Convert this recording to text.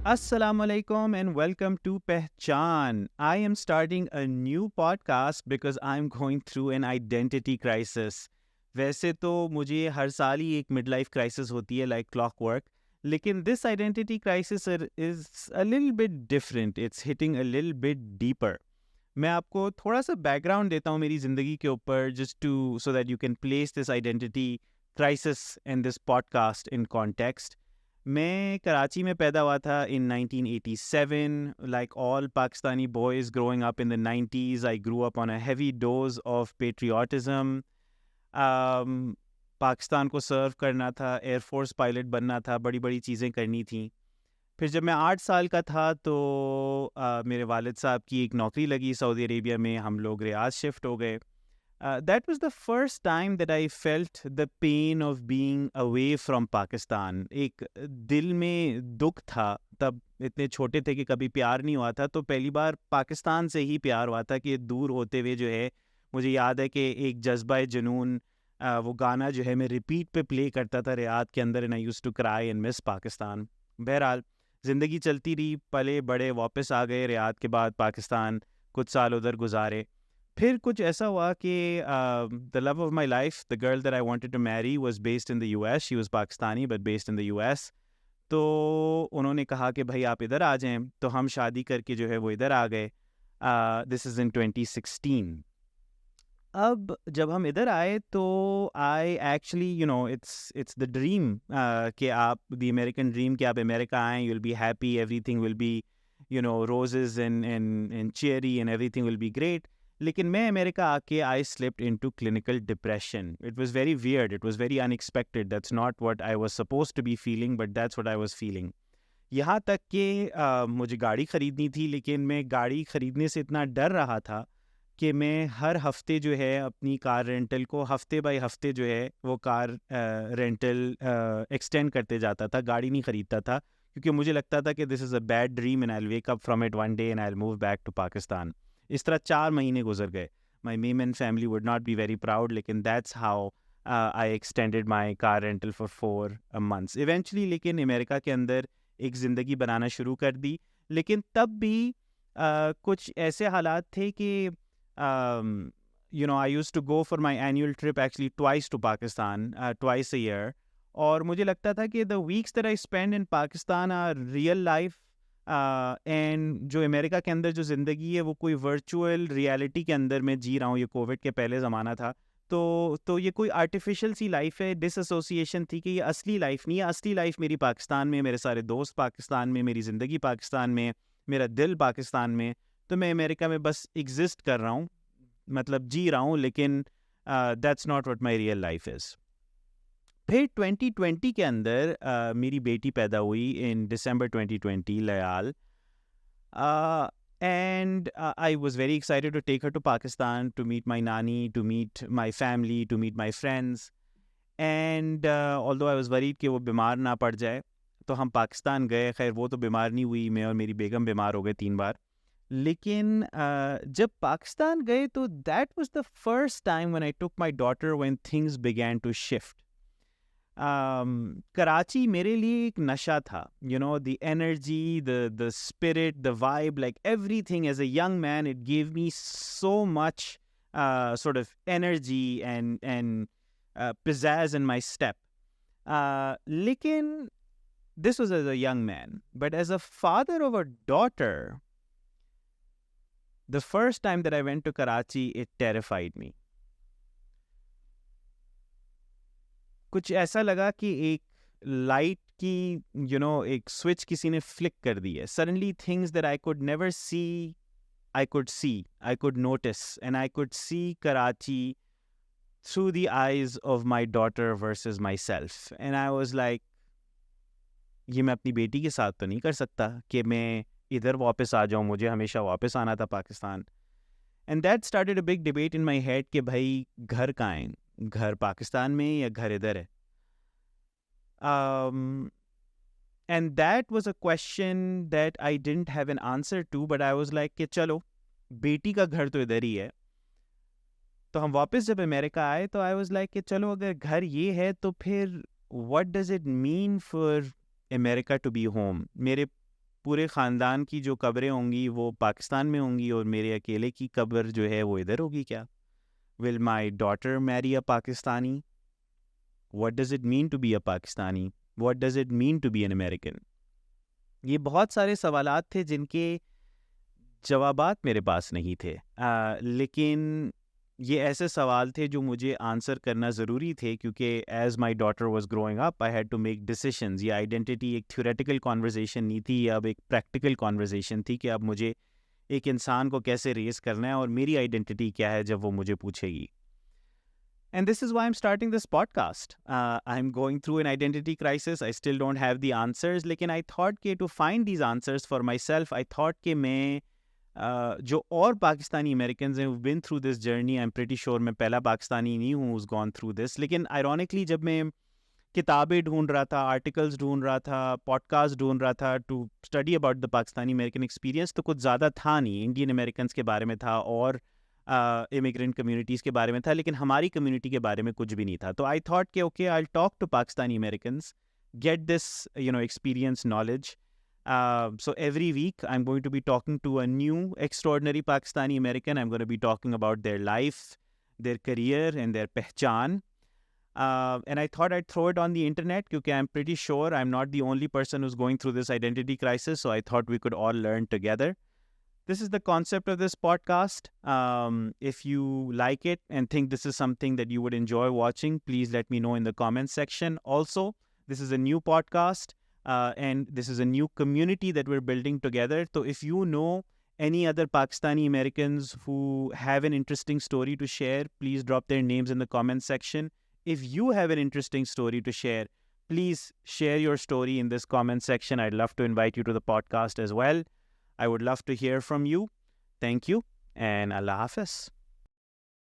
Assalamu alaikum and welcome to Pehchaan. I am starting a new podcast because I'm going through an identity crisis. वैसे तो मुझे हर साल ही एक mid life crisis होती है like clockwork, लेकिन this identity crisis is a little bit different. It's hitting a little bit deeper. मैं आपको थोड़ा सा बैकग्राउंड देता हूँ मेरी ज़िंदगी के ऊपर just to so that you can place this identity crisis in this podcast in context. मैं कराची में पैदा हुआ था in 1987. Like all Pakistani boys growing up in the 90s, I grew up on a heavy dose of patriotism. Pakistan को serve करना था, air force pilot बनना था, बड़ी बड़ी चीज़ें करनी थी. फिर जब मैं 8 साल का था तो मेरे वालिद साहब की एक नौकरी लगी सऊदी अरेबिया में. हम लोग रियाद शिफ्ट हो गए. That was the first time that I felt the pain of being away from Pakistan. एक दिल में दुख था. तब इतने छोटे थे कि कभी प्यार नहीं हुआ था, तो पहली बार पाकिस्तान से ही प्यार हुआ था कि दूर होते हुए जो है, मुझे याद है कि एक जज्बा जुनून वो गाना जो है मैं रिपीट पे प्ले करता था रियाद के अंदर, and I used to cry and miss Pakistan. बहरहाल ज़िंदगी चलती रही, पले बड़े, वापस आ गए रियाद के बाद पाकिस्तान, कुछ साल उधर गुजारे. फिर कुछ ऐसा हुआ कि the love of my life, the girl that I wanted to marry was based in the US. She was Pakistani but based in the US. तो उन्होंने कहा कि भाई आप इधर आ जाएं, तो हम शादी करके जो है वो इधर आ गए. This is in 2016. अब जब हम इधर आए तो I actually it's the dream कि आप द अमेरिकन ड्रीम कि आप अमेरिका आएँ, you will be happy, everything will be roses and cherry and everything will be great. लेकिन मैं अमेरिका आके I slipped into clinical depression. It was very weird, it was very unexpected. That's not what I was supposed to be feeling, but that's what I was feeling. यहाँ तक कि मुझे गाड़ी ख़रीदनी थी, लेकिन मैं गाड़ी ख़रीदने से इतना डर रहा था कि मैं हर हफ्ते जो है अपनी कार रेंटल को हफ्ते बाय हफ्ते जो है वो कार रेंटल एक्सटेंड करते जाता था, गाड़ी नहीं ख़रीदता था, क्योंकि मुझे लगता था कि this is a bad dream and I will wake up from it one day and I will move back to Pakistan. इस तरह 4 महीने गुजर गए. My mum and family would not be very proud, लेकिन that's how I extended my car rental for 4 months eventually. लेकिन America के अंदर एक ज़िंदगी बनाना शुरू कर दी. लेकिन तब भी कुछ ऐसे हालात थे कि I used to go for my annual trip actually twice to Pakistan, twice a year. और मुझे लगता था कि the weeks that I spend in Pakistan are real life, and जो अमेरिका के अंदर जो ज़िंदगी है वो कोई वर्चुअल रियलिटी के अंदर मैं जी रहा हूँ. ये कोविड के पहले ज़माना था, तो ये कोई आर्टिफिशियल सी लाइफ है. डिसएसोसिएशन थी कि ये असली लाइफ नहीं है. असली लाइफ मेरी पाकिस्तान में, मेरे सारे दोस्त पाकिस्तान में, मेरी ज़िंदगी पाकिस्तान में, मेरा दिल पाकिस्तान में. तो मैं अमेरिका में बस एग्जिस्ट कर रहा हूँ, मतलब जी रहा हूँ, लेकिन that's not what my real life is. फिर 2020 के अंदर मेरी बेटी पैदा हुई इन दिसंबर 2020, लयाल. And I was very excited to take her to Pakistan to meet my nani, to meet my family, to meet my friends. And although I was worried कि वो बीमार ना पड़ जाए, तो हम पाकिस्तान गए. खैर वो तो बीमार नहीं हुई, मैं और मेरी बेगम बीमार हो गए 3 बार. लेकिन जब पाकिस्तान गए तो that was the first time when I took my daughter when things began to shift. Karachi मेरे लिए एक नशा था. The energy, the spirit, the vibe, like everything as a young man, it give me so much sort of energy and pizzazz in my step. Lekin this was as a young man, but as a father of a daughter, the first time that I went to Karachi, it terrified me. कुछ ऐसा लगा कि एक light की एक switch किसी ने flick कर दी है. Suddenly things that I could never see, I could notice, and I could see Karachi through the eyes of my daughter versus myself. And I was like, ये मैं अपनी बेटी के साथ तो नहीं कर सकता कि मैं इधर वापस आ जाऊँ, मुझे हमेशा वापस आना था Pakistan. And that started a big debate in my head कि भाई घर कहाँ है, घर पाकिस्तान में या घर इधर है. And that was a question that I didn't have an answer to, but I was like कि चलो बेटी का घर तो इधर ही है. तो हम वापस जब अमेरिका आए तो आई वाज लाइक कि चलो अगर घर ये है तो फिर what does it mean for America to be home. मेरे पूरे ख़ानदान की जो कब्रें होंगी वो पाकिस्तान में होंगी और मेरे अकेले की कब्र जो है वो इधर होगी क्या? Will my daughter marry a Pakistani? What does it mean to be a Pakistani? What does it mean to be an American? ये बहुत सारे सवालात थे जिनके जवाबात मेरे पास नहीं थे, लेकिन ये ऐसे सवाल थे जो मुझे आंसर करना ज़रूरी थे, क्योंकि as my daughter was growing up I had to make decisions. ये आइडेंटिटी एक थ्योरेटिकल कॉन्वर्जेसन नहीं थी, ये अब एक प्रैक्टिकल कॉन्वर्जेसन थी कि अब मुझे एक इंसान को कैसे रेस करना है और मेरी आइडेंटिटी क्या है जब वो मुझे पूछेगी। And this is why I'm starting this podcast. I'm going through an identity crisis. I still don't have the answers. लेकिन I thought कि to find these answers for myself, I thought कि मैं जो और पाकिस्तानी अमेरिकन्स हैं who've been through this journey, I'm pretty sure मैं पहला पाकिस्तानी नहीं हूँ who's gone through this. लेकिन ironically जब मैं किताबें ढूंढ रहा था, आर्टिकल्स ढूंढ रहा था, पॉडकास्ट ढूंढ रहा था to study about the Pakistani American experience, तो कुछ ज़्यादा था नहीं। इंडियन अमेरिकन्स के बारे में था और इमिग्रेंट कम्युनिटीज़ के बारे में था, लेकिन हमारी कम्युनिटी के बारे में कुछ भी नहीं था। तो आई थॉट कि okay, I will talk to Pakistani Americans, get this experience, knowledge. So every week I'm going to be talking to a new extraordinary Pakistani American. I'm going to be talking about their life, their career and their Pehchaan. And I thought I'd throw it on the internet because I'm pretty sure I'm not the only person who's going through this identity crisis. So I thought we could all learn together. This is the concept of this podcast. If you like it and think this is something that you would enjoy watching, please let me know in the comments section. Also, this is a new podcast and this is a new community that we're building together. So if you know any other Pakistani Americans who have an interesting story to share, please drop their names in the comments section. If you have an interesting story to share, please share your story in this comment section. I'd love to invite you to the podcast as well. I would love to hear from you. Thank you and Allah Hafiz.